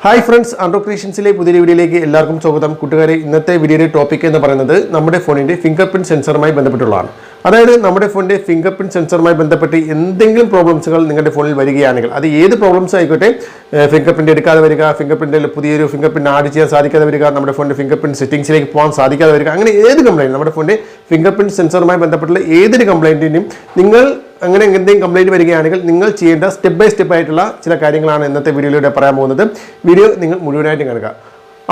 Hi friends, Andro Creationsile പുതിയ വീഡിയോയിലേക്ക് എല്ലാവർക്കും സ്വാഗതം. കൂട്ടുകാരെ, ഇന്നത്തെ വീഡിയോയുടെ ടോപ്പിക് എന്ന് പറയുന്നത് നമ്മുടെ ഫോണിന്റെ ഫിംഗർ പ്രിന്റ് സെൻസറുമായി ബന്ധപ്പെട്ടുള്ളതാണ്. അതായത് നമ്മുടെ ഫോണിന്റെ ഫിംഗർ പ്രിന്റ് സെൻസറുമായി ബന്ധപ്പെട്ട് എന്തെങ്കിലും പ്രോബ്ലംസുകൾ നിങ്ങളുടെ ഫോണിൽ വരികയാണെങ്കിൽ അത് ഏത് പ്രോബ്ലംസ് ആയിക്കോട്ടെ, ഫിംഗർ പ്രിന്റ് എടുക്കാതെ വരിക, ഫിംഗർ പ്രിന്റിൽ പുതിയൊരു ഫിംഗർ പ്രിന്റ് ആഡ് ചെയ്യാൻ സാധിക്കാതെ വരിക, നമ്മുടെ ഫോണിന്റെ ഫിംഗർ പ്രിന്റ് സെറ്റിംഗ്സിലേക്ക് പോകാൻ സാധിക്കാതെ വരിക, അങ്ങനെ ഏത് കംപ്ലൈന്റ് നമ്മുടെ ഫോണിന്റെ ഫിംഗർ പ്രിന്റ് സെൻസറുമായി ബന്ധപ്പെട്ടുള്ള ഏതൊരു കംപ്ലൈന്റിനും നിങ്ങൾ അങ്ങനെ എന്തെങ്കിലും കംപ്ലൈന്റ് വരികയാണെങ്കിൽ നിങ്ങൾ ചെയ്യേണ്ട സ്റ്റെപ്പ് ബൈ സ്റ്റെപ്പ് ആയിട്ടുള്ള ചില കാര്യങ്ങളാണ് ഇന്നത്തെ വീഡിയോയിലൂടെ പറയാൻ പോകുന്നത്. വീഡിയോ നിങ്ങൾ മുഴുവനായിട്ടും കാണുക.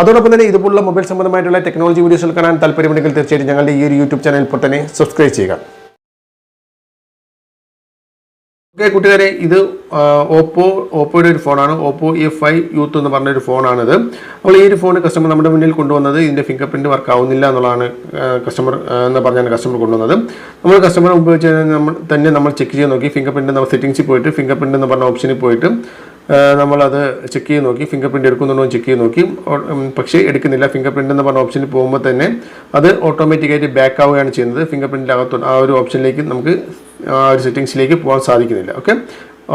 അതോടൊപ്പം തന്നെ ഇതുപോലുള്ള മൊബൈൽ സംബന്ധമായിട്ടുള്ള ടെക്നോളജി വീഡിയോസ് കാണാൻ താല്പര്യമുണ്ടെങ്കിൽ തീർച്ചയായിട്ടും ഞങ്ങളുടെ ഈ ഒരു യൂട്യൂബ് ചാനൽ ഇപ്പോൾ തന്നെ സബ്സ്ക്രൈബ് ചെയ്യുക. ഓക്കെ കൂട്ടുകാരെ, ഇത് ഓപ്പോയുടെ ഒരു ഫോണാണ്. ഓപ്പോ F5 യൂത്ത് എന്ന് പറഞ്ഞൊരു ഫോണാണിത്. അപ്പോൾ ഈ ഒരു ഫോൺ കസ്റ്റമർ നമ്മുടെ മുന്നിൽ കൊണ്ടുവന്നത് ഇതിൻ്റെ ഫിംഗർ പ്രിൻറ്റ് വർക്ക് ആവുന്നില്ല എന്നുള്ളതാണ് കസ്റ്റമർ എന്ന് പറഞ്ഞാണ് കസ്റ്റമർ കൊണ്ടുവന്നത്. നമ്മൾ കസ്റ്റമർ ഉപയോഗിച്ച് നമ്മൾ ചെക്ക് ചെയ്ത് നോക്കി. ഫിംഗർ പ്രിൻറ്റ് നമ്മൾ സെറ്റിംഗ്സിൽ പോയിട്ട് ഫിംഗർ പ്രിൻറ്റ് എന്ന് പറഞ്ഞ ഓപ്ഷനിൽ പോയിട്ട് നമ്മളത് ചെക്ക് ചെയ്ത് നോക്കി. ഫിംഗർ പ്രിൻറ്റ് എടുക്കുന്നുണ്ടോ ചെക്ക് ചെയ്ത് നോക്കി. പക്ഷേ എടുക്കുന്നില്ല. ഫിംഗർ പ്രിൻറ്റ് എന്ന് പറഞ്ഞ ഓപ്ഷനിൽ പോകുമ്പോൾ തന്നെ അത് ഓട്ടോമാറ്റിക്കായിട്ട് ബാക്ക് ആവുകയാണ് ചെയ്യുന്നത്. ഫിംഗർ പ്രിൻറ്റിൻ്റെ അകത്തോട്ട് ആ ഒരു ഓപ്ഷനിലേക്ക് നമുക്ക് ആ ഒരു സെറ്റിംഗ്സിലേക്ക് പോകാൻ സാധിക്കുന്നില്ല. ഓക്കെ,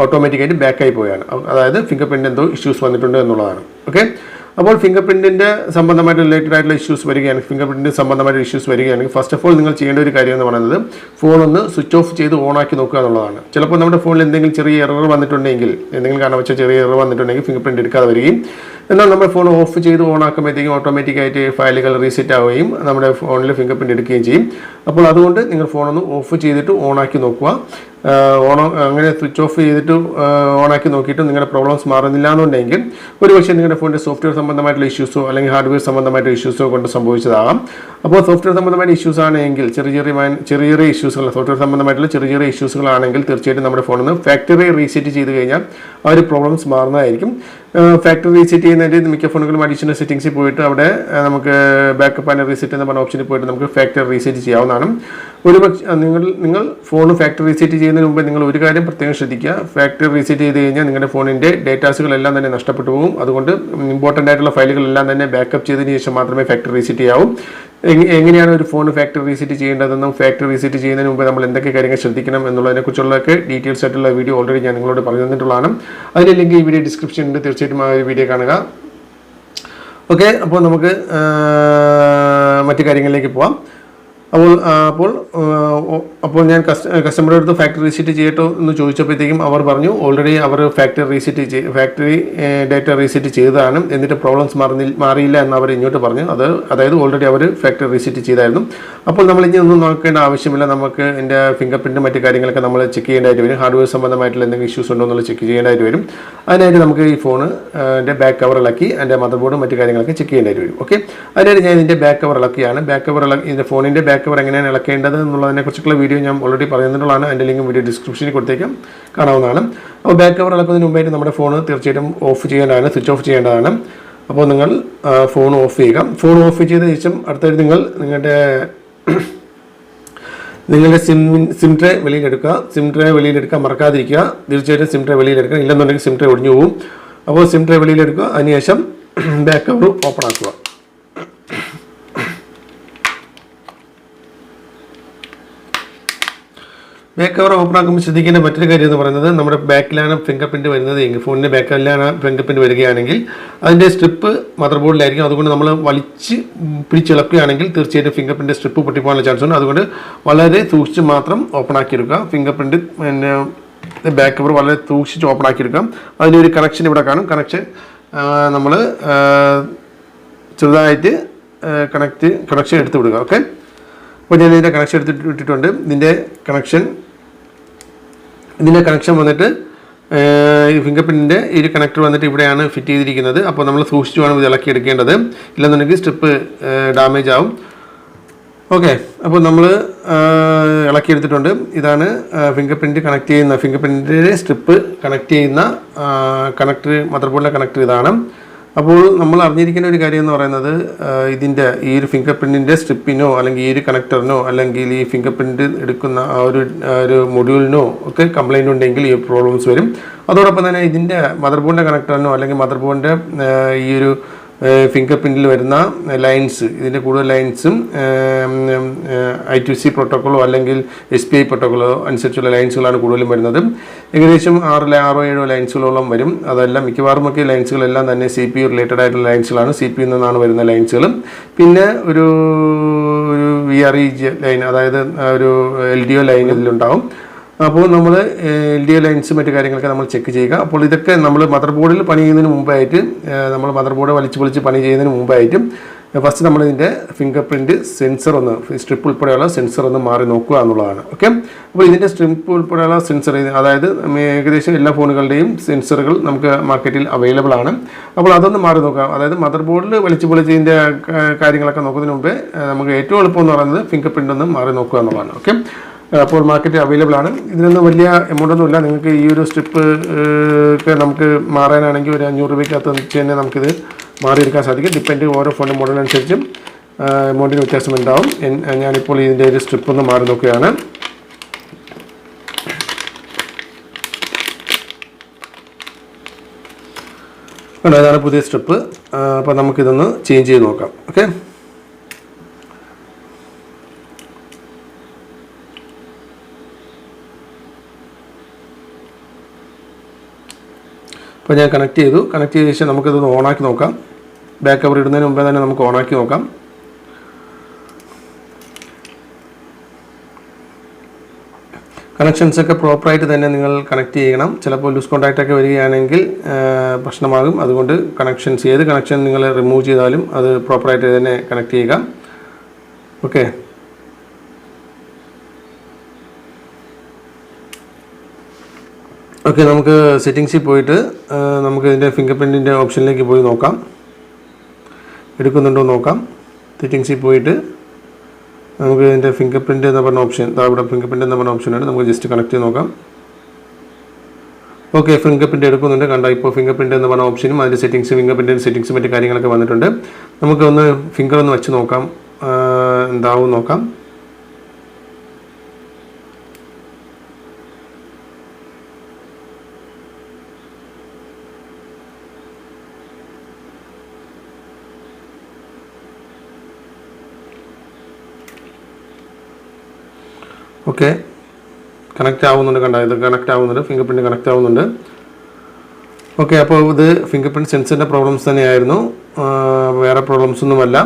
ഓട്ടോമാറ്റിക്കായിട്ട് ബാക്കായി പോവുകയാണ്. അതായത് ഫിംഗർ പ്രിൻറ്റ് എന്തോ ഇഷ്യൂസ് വന്നിട്ടുണ്ട് എന്നുള്ളതാണ്. ഓക്കെ, അപ്പോൾ ഫിംഗർ പ്രിൻറ്റിൻ്റെ സംബന്ധമായിട്ട് റിലേറ്റഡ് ആയിട്ടുള്ള ഇഷ്യൂസ് വരികയാണ്, ഫിംഗർ പ്രിൻറ്റിന് സംബന്ധമായിട്ട് ഇഷ്യൂസ് വരികയാണെങ്കിൽ ഫസ്റ്റ് ഓഫ് ഓൾ നിങ്ങൾ ചെയ്യേണ്ട ഒരു കാര്യം എന്ന് പറയുന്നത് ഫോൺ ഒന്ന് സ്വിച്ച് ഓഫ് ചെയ്ത് ഓണാക്കി നോക്കുക എന്നുള്ളതാണ്. ചിലപ്പോൾ നമ്മുടെ ഫോണിൽ എന്തെങ്കിലും ചെറിയ എറർ വന്നിട്ടുണ്ടെങ്കിൽ, എന്തെങ്കിലും കാരണം വെച്ചാൽ ചെറിയ എറർ വന്നിട്ടുണ്ടെങ്കിൽ ഫിംഗർ പ്രിൻറ്റ് എടുക്കാതെ വരികയും, എന്നാൽ നമ്മൾ ഫോൺ ഓഫ് ചെയ്ത് ഓണാക്കുമ്പോഴത്തേക്കും ഓട്ടോമാറ്റിക്കായിട്ട് ഫയലുകൾ റീസെറ്റ് ആവുകയും നമ്മുടെ ഫോണിൽ ഫിംഗർ പ്രിൻറ്റ് എടുക്കുകയും ചെയ്യും. അപ്പോൾ അതുകൊണ്ട് നിങ്ങൾ ഫോണൊന്ന് ഓഫ് ചെയ്തിട്ട് ഓണാക്കി നോക്കുക. അങ്ങനെ സ്വിച്ച് ഓഫ് ചെയ്തിട്ട് ഓണാക്കി നോക്കിയിട്ട് നിങ്ങളുടെ പ്രോബ്ലംസ് മാറുന്നില്ല എന്നുണ്ടെങ്കിൽ ഒരുപക്ഷെ നിങ്ങളുടെ ഫോണിൻ്റെ സോഫ്റ്റ്വെയർ സംബന്ധമായിട്ടുള്ള ഇഷ്യൂസോ അല്ലെങ്കിൽ ഹാർഡ്വെയർ സംബന്ധമായിട്ടുള്ള ഇഷ്യൂസോ കൊണ്ട് സംഭവിച്ചതാകാം. അപ്പോൾ സോഫ്റ്റ്വെയർ സംബന്ധമായിട്ട് ഇഷ്യൂസ് ആണെങ്കിൽ ചെറിയ ഇഷ്യൂസുകൾ, സോഫ്റ്റ്വെയർ സംബന്ധമായിട്ടുള്ള ചെറിയ ഇഷ്യൂസുകളാണെങ്കിൽ തീർച്ചയായിട്ടും നമ്മുടെ ഫോണിൽ ഫാക്ടറി റീസെറ്റ് ചെയ്ത് കഴിഞ്ഞാൽ ആ ഒരു പ്രോബ്ലംസ് മാറുന്നതായിരിക്കും. ഫാക്ടറി റീസെറ്റ് ചെയ്യുന്നതിൻ്റെ മിക്ക ഫോണുകളും അഡീഷണൽ സെറ്റിംഗ്സിൽ പോയിട്ട് അവിടെ നമുക്ക് ബാക്കപ്പ് ആൻഡ് റീസെറ്റ് എന്ന പറഞ്ഞ ഓപ്ഷനിൽ പോയിട്ട് നമുക്ക് ഫാക്ടറി റീസെറ്റ് ചെയ്യാവുന്നതാണ്. ഒരുപക്ഷെ നിങ്ങൾ ഫോൺ ഫാക്ടറി റീസെറ്റ് ചെയ്യുന്നതിന് മുമ്പ് നിങ്ങൾ ഒരു കാര്യം പ്രത്യേകം ശ്രദ്ധിക്കുക. ഫാക്ടറി റീസെറ്റ് ചെയ്ത് കഴിഞ്ഞാൽ നിങ്ങളുടെ ഫോണിൻ്റെ ഡേറ്റാസുകളെല്ലാം തന്നെ നഷ്ടപ്പെട്ടു പോകും. അതുകൊണ്ട് ഇമ്പോർട്ടൻ്റ് ആയിട്ടുള്ള ഫയലുകളെല്ലാം തന്നെ ബാക്കപ്പ് ചെയ്തതിന് ശേഷം മാത്രമേ ഫാക്ടറി റീസെറ്റ് ചെയ്യാവൂ. എങ്ങനെയാണ് ഒരു ഫോൺ ഫാക്ടറി റീസെറ്റ് ചെയ്യേണ്ടതെന്നും ഫാക്ടറി റീസെറ്റ് ചെയ്യുന്നതിന് മുമ്പ് നമ്മൾ എന്തൊക്കെ കാര്യങ്ങൾ ശ്രദ്ധിക്കണം എന്നുള്ളതിനെക്കുറിച്ചുള്ളതൊക്കെ ഡീറ്റെയിൽസ് ആയിട്ടുള്ള വീഡിയോ ഓൾറെഡി ഞാൻ നിങ്ങളോട് പറഞ്ഞു തന്നിട്ടുള്ളതാണ്. അതിൻ്റെ ലിങ്ക് ഈ വീഡിയോ ഡിസ്ക്രിപ്ഷനിൽ തീർച്ചയായിട്ടും ആ ഒരു വീഡിയോ കാണുക. ഓക്കെ, അപ്പോൾ നമുക്ക് മറ്റു കാര്യങ്ങളിലേക്ക് പോവാം. അപ്പോൾ ഞാൻ കസ്റ്റമറുടെ അടുത്ത് ഫാക്ടറി റീസെറ്റ് ചെയ്യട്ടോ എന്ന് ചോദിച്ചപ്പോഴത്തേക്കും അവർ പറഞ്ഞു ഓൾറെഡി അവർ ഫാക്ടറി ഡേറ്റ റീസെറ്റ് ചെയ്തതാണ്, എന്നിട്ട് പ്രോബ്ലംസ് മാറിയില്ല എന്ന് അവർ ഇങ്ങോട്ട് പറഞ്ഞു. അതായത് ഓൾറെഡി അവർ ഫാക്ടറി റീസെറ്റ് ചെയ്തായിരുന്നു. അപ്പോൾ നമ്മൾ ഇനി ഒന്നും നോക്കേണ്ട ആവശ്യമില്ല. നമുക്ക് എൻ്റെ ഫിംഗർ പ്രിൻറ്റ് മറ്റു കാര്യങ്ങളൊക്കെ നമ്മൾ ചെക്ക് ചെയ്യേണ്ടതായിട്ട് വരും. ഹാർഡ്വെയർ സംബന്ധമായിട്ടുള്ള എന്തെങ്കിലും ഇഷ്യൂസ് ഉണ്ടോ എന്നുള്ളത് ചെക്ക് ചെയ്യേണ്ടതായിട്ട് വരും. അതിനായിട്ട് നമുക്ക് ഈ ഫോൺ എൻ്റെ ബാക്ക് കവർ ഇളക്കി എൻ്റെ മദർ ബോർഡും മറ്റു കാര്യങ്ങളൊക്കെ ചെക്ക് ചെയ്യേണ്ടതായിട്ട് വരും. ഓക്കെ, അതിനായിട്ട് ഞാൻ ഇതിൻ്റെ ബാക്ക് കവർ ഇളക്കിയാണ്. ഇതിൻ്റെ ഫോണിൻ്റെ ബാക്ക് കവർ എങ്ങനെയാണ് ഇളക്കേണ്ടത് എന്നുള്ളതിനെ കുറിച്ചുള്ള വീഡിയോ ഞാൻ ഓൾറെഡി പറയുന്നതാണ്. അതിൻ്റെ ലിങ്ക് വീഡിയോ ഡിസ്ക്രിപ്ഷനിൽ കൊടുത്തേക്കാം, കാണാവുന്നതാണ്. അപ്പോൾ ബാക്ക് കവർ ഇളക്കുന്നതിന് മുമ്പായിട്ട് നമ്മുടെ ഫോൺ തീർച്ചയായിട്ടും ഓഫ് ചെയ്യേണ്ടതാണ്, സ്വിച്ച് ഓഫ് ചെയ്യേണ്ടതാണ്. അപ്പോൾ നിങ്ങൾ ഫോൺ ഓഫ് ചെയ്യുക. ഫോൺ ഓഫ് ചെയ്ത ശേഷം അടുത്തായിട്ട് നിങ്ങളുടെ സിം ട്രേ വെളിയിലെടുക്കുക. സിം ട്രേ വെളിയിലെടുക്കാൻ മറക്കാതിരിക്കുക. തീർച്ചയായിട്ടും സിം ട്രേ വെളിയിലെടുക്കുക, ഇല്ലെന്നുണ്ടെങ്കിൽ സിം ട്രേ ഒടിഞ്ഞു പോകും. അപ്പോൾ സിം ട്രേ വെളിയിലെടുക്കുക. അതിനുശേഷം ബാക്ക് കവർ ഓപ്പൺ ആക്കുക. ബാക്ക് കവർ ഓപ്പൺ ആക്കുമ്പോൾ ശ്രദ്ധിക്കേണ്ട മറ്റൊരു കാര്യം എന്ന് പറയുന്നത് നമ്മുടെ ബാക്കിലാണ് ഫിംഗർ പ്രിൻറ്റ് വരുന്നത് എങ്കിൽ, ഫോണിൻ്റെ ബാക്കിലാണ് ഫിംഗർ പ്രിൻറ്റ് വരികയാണെങ്കിൽ അതിൻ്റെ സ്ട്രിപ്പ് മദർ ബോർഡിലായിരിക്കും. അതുകൊണ്ട് നമ്മൾ വലിച്ച് പിടിച്ചിളക്കുകയാണെങ്കിൽ തീർച്ചയായിട്ടും ഫിംഗർ പ്രിൻറ്റ് സ്ട്രിപ്പ് പൊട്ടിപ്പോകാനുള്ള ചാൻസ് ഉണ്ട്. അതുകൊണ്ട് വളരെ സൂക്ഷിച്ച് മാത്രം ഓപ്പൺ ആക്കിയെടുക്കുക. ഫിംഗർ പ്രിൻറ്റ് ബാക്ക് കവർ വളരെ സൂക്ഷിച്ച് ഓപ്പൺ ആക്കിയെടുക്കാം. അതിൻ്റെ ഒരു കണക്ഷൻ ഇവിടെ കാണും. കണക്ഷൻ നമ്മൾ ചെറുതായിട്ട് കണക്ഷൻ എടുത്ത് വിടുക. ഓക്കെ, അപ്പോൾ ഞാൻ ഇതിൻ്റെ കണക്ഷൻ എടുത്തിട്ടുണ്ട്. ഇതിൻ്റെ കണക്ഷൻ വന്നിട്ട് ഈ ഫിംഗർ പ്രിൻറ്റിൻ്റെ ഈ ഒരു കണക്ടർ വന്നിട്ട് ഇവിടെയാണ് ഫിറ്റ് ചെയ്തിരിക്കുന്നത്. അപ്പോൾ നമ്മൾ സൂക്ഷിച്ച് വേണം ഇത് ഇളക്കി എടുക്കേണ്ടത്, ഇല്ലെന്നുണ്ടെങ്കിൽ സ്ട്രിപ്പ് ഡാമേജ് ആവും. ഓക്കെ, അപ്പോൾ നമ്മൾ ഇളക്കിയെടുത്തിട്ടുണ്ട്. ഇതാണ് ഫിംഗർ പ്രിൻറ്റിൻ്റെ സ്ട്രിപ്പ് കണക്ട് ചെയ്യുന്ന കണക്ടർ, മദർ ബോർഡിലെ കണക്ടർ ഇതാണ്. അപ്പോൾ നമ്മൾ അറിഞ്ഞിരിക്കേണ്ട ഒരു കാര്യം എന്ന് പറയുന്നത് ഇതിൻ്റെ ഈ ഒരു ഫിംഗർ പ്രിൻറ്റിൻ്റെ സ്ട്രിപ്പിനോ അല്ലെങ്കിൽ ഈ ഒരു കണക്ടറിനോ അല്ലെങ്കിൽ ഈ ഫിംഗർ പ്രിൻറ്റ് എടുക്കുന്ന ആ ഒരു മൊഡ്യൂളിനോ ഒക്കെ കംപ്ലൈൻറ്റ് ഉണ്ടെങ്കിൽ ഈ പ്രോബ്ലംസ് വരും. അതോടൊപ്പം തന്നെ ഇതിൻ്റെ മദർ ബോർഡിൻ്റെ കണക്ടറിനോ അല്ലെങ്കിൽ മദർ ബോർഡിൻ്റെ ഈ ഒരു ഫിംഗർ പ്രിൻറ്റിൽ വരുന്ന ലൈൻസ്, ഇതിൻ്റെ കൂടുതൽ ലൈൻസും I2C പ്രോട്ടോക്കോളോ അല്ലെങ്കിൽ SPI പ്രോട്ടോക്കോളോ അനുസരിച്ചുള്ള ലൈൻസുകളാണ് കൂടുതലും വരുന്നത്. ഏകദേശം 6-7 ലൈൻസുകളോളം വരും. അതെല്ലാം മിക്കവാറുമൊക്കെ ലൈൻസുകളെല്ലാം തന്നെ CPU റിലേറ്റഡ് ആയിട്ടുള്ള ലൈൻസുകളാണ്. CPU നിന്നാണ് വരുന്ന ലൈൻസുകളും പിന്നെ ഒരു VRE ലൈൻ, അതായത് ഒരു LDO ലൈൻ ഇതിലുണ്ടാവും. അപ്പോൾ നമ്മൾ LDO ലൈൻസ് മറ്റു കാര്യങ്ങളൊക്കെ നമ്മൾ ചെക്ക് ചെയ്യുക. അപ്പോൾ ഇതൊക്കെ നമ്മൾ മദർ ബോർഡിൽ പണി ചെയ്യുന്നതിന് മുമ്പായിട്ട്, നമ്മൾ മദർ ബോർഡ് വലിച്ച് പണി ചെയ്യുന്നതിന് മുമ്പായിട്ടും ഫസ്റ്റ് നമ്മളിതിൻ്റെ ഫിംഗർ പ്രിൻറ്റ് സെൻസർ ഒന്ന്, സ്ട്രിപ്പ് ഉൾപ്പെടെയുള്ള സെൻസർ ഒന്ന് മാറി നോക്കുക എന്നുള്ളതാണ്. ഓക്കെ, അപ്പോൾ ഇതിൻ്റെ സ്ട്രിപ്പ് ഉൾപ്പെടെയുള്ള സെൻസർ, അതായത് ഏകദേശം എല്ലാ ഫോണുകളുടെയും സെൻസറുകൾ നമുക്ക് മാർക്കറ്റിൽ അവൈലബിൾ ആണ്. അപ്പോൾ അതൊന്ന് മാറി നോക്കുക. അതായത് മദർ ബോർഡിൽ ഇതിൻ്റെ കാര്യങ്ങളൊക്കെ നോക്കുന്നതിന് മുമ്പേ നമുക്ക് ഏറ്റവും എളുപ്പം എന്ന് പറയുന്നത് ഫിംഗർ പ്രിൻ്റ് ഒന്ന് മാറി നോക്കുക എന്നുള്ളതാണ്. ഓക്കെ, അപ്പോൾ മാർക്കറ്റിൽ അവൈലബിൾ ആണ്. ഇതിനൊന്നും വലിയ എമൗണ്ട് ഒന്നുമില്ല. നിങ്ങൾക്ക് ഈ ഒരു സ്ട്രിപ്പ് ഒക്കെ നമുക്ക് മാറാനാണെങ്കിൽ ഒരു 500 രൂപയ്ക്കകത്ത് തന്നെ നമുക്കിത് മാറിയെടുക്കാൻ സാധിക്കും. ഡിപ്പെൻഡ് ഓരോ ഫോണിൻ്റെ മോഡലനുസരിച്ചും എമൗണ്ടിന് വ്യത്യാസം ഉണ്ടാവും. ഞാനിപ്പോൾ ഇതിൻ്റെ ഒരു സ്ട്രിപ്പ് ഒന്ന് മാറി നോക്കുകയാണ്. അതാണ് പുതിയ സ്ട്രിപ്പ്. അപ്പോൾ നമുക്കിതൊന്ന് ചേഞ്ച് ചെയ്ത് നോക്കാം. ഓക്കെ, അപ്പോൾ ഞാൻ കണക്ട് ചെയ്തു. കണക്ട് ചെയ്ത ശേഷം നമുക്കിതൊന്ന് ഓണാക്കി നോക്കാം. ബാക്ക് കവർ ഇടുന്നതിന് മുമ്പേ തന്നെ നമുക്ക് ഓണാക്കി നോക്കാം. കണക്ഷൻസൊക്കെ പ്രോപ്പറായിട്ട് തന്നെ നിങ്ങൾ കണക്ട് ചെയ്യണം. ചിലപ്പോൾ ലൂസ് കോൺടാക്റ്റൊക്കെ വരികയാണെങ്കിൽ പ്രശ്നമാകും. അതുകൊണ്ട് ഏത് കണക്ഷൻ നിങ്ങൾ റിമൂവ് ചെയ്താലും അത് പ്രോപ്പറായിട്ട് തന്നെ കണക്ട് ചെയ്യുക. ഓക്കെ, നമുക്ക് സെറ്റിങ്സിൽ പോയിട്ട് നമുക്ക് ഇതിൻ്റെ ഫിംഗർ പ്രിൻറ്റിൻ്റെ ഓപ്ഷനിലേക്ക് പോയി നോക്കാം, എടുക്കുന്നുണ്ടോ നോക്കാം. സെറ്റിങ്സിൽ പോയിട്ട് നമുക്ക് ഇതിൻ്റെ ഫിംഗർ പ്രിൻറ്റ് എന്ന് പറഞ്ഞ ഓപ്ഷൻ, ഇവിടെ ഫിംഗർ പ്രിൻറ്റ് എന്ന് പറഞ്ഞ ഓപ്ഷനാണ്. നമുക്ക് ജസ്റ്റ് കണക്ട് ചെയ്ത് നോക്കാം. ഓക്കെ, ഫിംഗർ പ്രിൻറ്റ് എടുക്കുന്നുണ്ട്. കണ്ടോ, ഇപ്പോൾ ഫിംഗർ പ്രിൻറ്റ് എന്ന് പറഞ്ഞ ഓപ്ഷനും അതിൻ്റെ സെറ്റിങ്സ്, ഫിംഗർ പ്രിൻറ്റിൻ്റെ സെറ്റിങ്സ് മറ്റു കാര്യങ്ങളൊക്കെ വന്നിട്ടുണ്ട്. നമുക്കൊന്ന് ഫിംഗർ ഒന്ന് വെച്ച് നോക്കാം, എന്താവും നോക്കാം. ഓക്കെ, കണക്റ്റ് ആവുന്നുണ്ട്. കണ്ടോ, ഇത് കണക്റ്റ് ആവുന്നുണ്ട്, ഫിംഗർ പ്രിൻറ്റ് കണക്റ്റ് ആവുന്നുണ്ട്. ഓക്കെ, അപ്പോൾ ഇത് ഫിംഗർ പ്രിൻറ്റ് സെൻസറിൻ്റെ പ്രോബ്ലംസ് തന്നെയായിരുന്നു, വേറെ പ്രോബ്ലംസ് ഒന്നുമല്ല.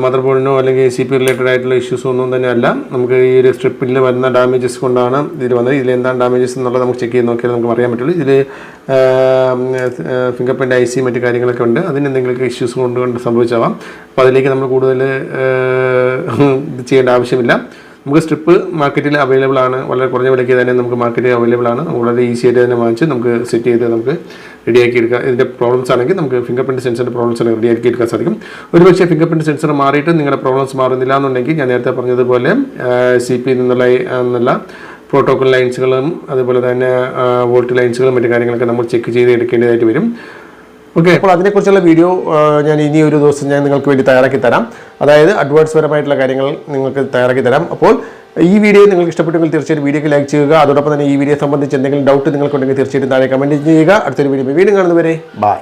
മദർ ബോർഡിനോ അല്ലെങ്കിൽ CPU റിലേറ്റഡ് ആയിട്ടുള്ള ഇഷ്യൂസോ ഒന്നും തന്നെയല്ല. നമുക്ക് ഈ ഒരു സ്ട്രിപ്പിൽ വരുന്ന ഡാമേജസ് കൊണ്ടാണ് ഇതിൽ വന്നത്. ഇതിൽ എന്താണ് ഡാമേജസ് എന്നുള്ളത് നമുക്ക് ചെക്ക് ചെയ്ത് നോക്കിയാൽ നമുക്ക് അറിയാൻ പറ്റുള്ളൂ. ഇതിൽ ഫിംഗർ പ്രിൻറ്റ് IC മറ്റു കാര്യങ്ങളൊക്കെ ഉണ്ട്. അതിന് എന്തെങ്കിലുമൊക്കെ ഇഷ്യൂസ് കൊണ്ട് സംഭവിച്ചാവാം. അപ്പോൾ അതിലേക്ക് നമ്മൾ കൂടുതൽ ഇത് ചെയ്യേണ്ട ആവശ്യമില്ല. നമുക്ക് സ്ട്രിപ്പ് മാർക്കറ്റിൽ അവൈലബിൾ ആണ്. വളരെ കുറഞ്ഞ വിലയ്ക്ക് തന്നെ നമുക്ക് മാർക്കറ്റിൽ അവൈലബിൾ ആണ്. നമുക്ക് വളരെ ഈസി ആയിട്ട് തന്നെ വാങ്ങിച്ച് നമുക്ക് സെറ്റ് ചെയ്ത് നമുക്ക് റെഡിയാക്കി എടുക്കാം. ഇതിൻ്റെ പ്രോബ്ലംസ് ആണെങ്കിൽ നമുക്ക് ഫിംഗർ പ്രിൻറ്റ് സെൻസറിൻ്റെ പ്രോബ്ലംസ് ആണെങ്കിൽ റെഡിയാക്കി എടുക്കാൻ സാധിക്കും. ഒരുപക്ഷേ ഫിംഗർ പ്രിൻറ്റ് സെൻസർ മാറിയിട്ട് നിങ്ങളുടെ പ്രോബ്ലംസ് മാറുന്നില്ല എന്നുണ്ടെങ്കിൽ ഞാൻ നേരത്തെ പറഞ്ഞതുപോലെ CP നിന്നുള്ള പ്രോട്ടോക്കോൾ ലൈൻസുകളും അതുപോലെ തന്നെ വോൾട്ട് ലൈൻസുകളും മറ്റു കാര്യങ്ങളൊക്കെ നമ്മൾ ചെക്ക് ചെയ്ത് എടുക്കേണ്ടതായിട്ട് വരും. ഓക്കെ, അപ്പോൾ അതിനെക്കുറിച്ചുള്ള വീഡിയോ ഞാൻ ഇനി ഒരു ദിവസം ഞാൻ നിങ്ങൾക്ക് വേണ്ടി തയ്യാറാക്കി തരാം. അതായത് അഡ്വാൻസ് പരമായിട്ടുള്ള കാര്യങ്ങൾ നിങ്ങൾക്ക് തയ്യാറാക്കി തരാം. അപ്പോൾ ഈ വീഡിയോ നിങ്ങൾക്ക് ഇഷ്ടപ്പെട്ടെങ്കിൽ തീർച്ചയായിട്ടും വീഡിയോക്ക് ലൈക്ക് ചെയ്യുക. അതോടൊപ്പം തന്നെ ഈ വീഡിയോ സംബന്ധിച്ച് എന്തെങ്കിലും ഡൗട്ട് നിങ്ങൾക്കുണ്ടെങ്കിൽ തീർച്ചയായിട്ടും താഴെ കമൻറ്റ് ചെയ്യുക. അടുത്തൊരു വീഡിയോ വീണ്ടും കാണുന്നവരെ ബൈ.